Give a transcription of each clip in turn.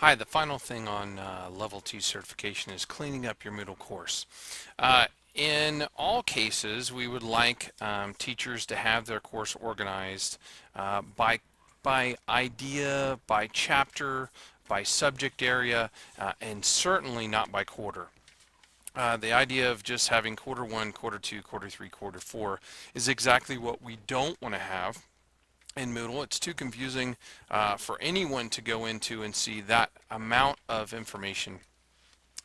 Hi, the final thing on Level 2 certification is cleaning up your Moodle course. In all cases, we would like teachers to have their course organized by idea, by chapter, by subject area, and certainly not by quarter. The idea of just having quarter one, quarter two, quarter three, quarter four is exactly what we don't want to have in Moodle. It's too confusing for anyone to go into and see that amount of information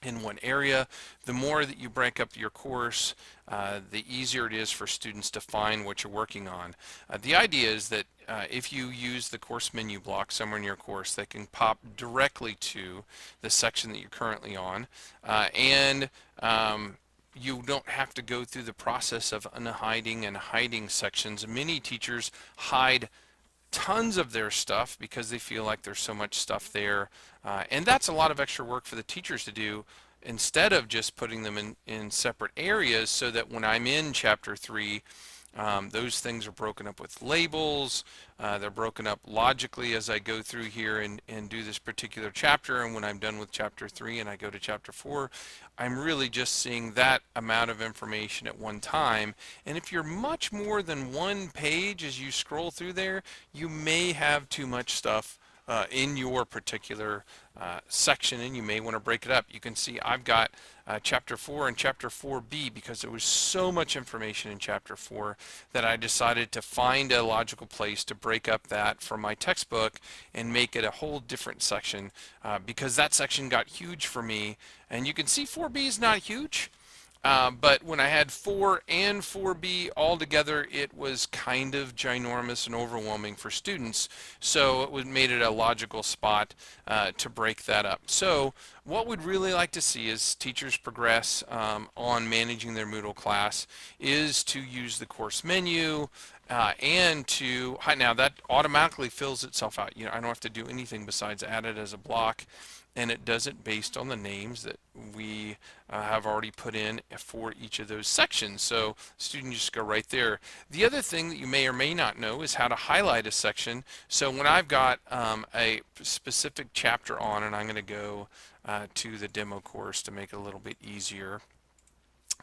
in one area. The more that you break up your course, the easier it is for students to find what you're working on. The idea is that if you use the course menu block somewhere in your course, they can pop directly to the section that you're currently on, and you don't have to go through the process of unhiding and hiding sections. Many teachers hide tons of their stuff because they feel like there's so much stuff there. And that's a lot of extra work for the teachers to do instead of just putting them in separate areas so that when I'm in chapter 3, those things are broken up with labels. They're broken up logically as I go through here and do this particular chapter. And when I'm done with chapter 3 and I go to chapter 4, I'm really just seeing that amount of information at one time. And if you're much more than one page as you scroll through there, you may have too much stuff in your particular section, and you may want to break it up. You can see I've got chapter 4 and chapter 4b because there was so much information in chapter 4 that I decided to find a logical place to break up that from my textbook and make it a whole different section because that section got huge for me. And you can see 4b is not huge. But when I had 4 and 4B all together, it was kind of ginormous and overwhelming for students. So made it a logical spot to break that up. So what we'd really like to see as teachers progress on managing their Moodle class is to use the course menu and to, now that automatically fills itself out. I don't have to do anything besides add it as a block. And it does it based on the names that we have already put in for each of those sections. So students just go right there. The other thing that you may or may not know is how to highlight a section. So when I've got a specific chapter on, and I'm going to go to the demo course to make it a little bit easier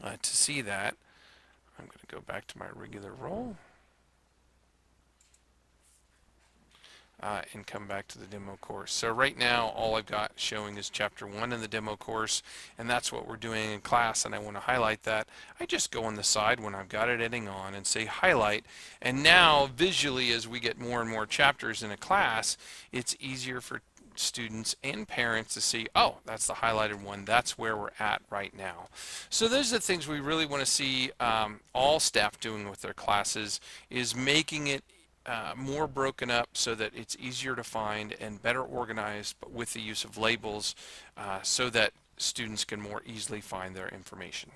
to see that, I'm going to go back to my regular role. And come back to the demo course. So right now all I've got showing is chapter 1 in the demo course, and that's what we're doing in class, and I want to highlight that. I just go on the side when I've got it editing on and say highlight, and now visually as we get more and more chapters in a class, it's easier for students and parents to see, oh, that's the highlighted one, that's where we're at right now. So those are the things we really want to see all staff doing with their classes, is making it more broken up so that it's easier to find and better organized, but with the use of labels so that students can more easily find their information.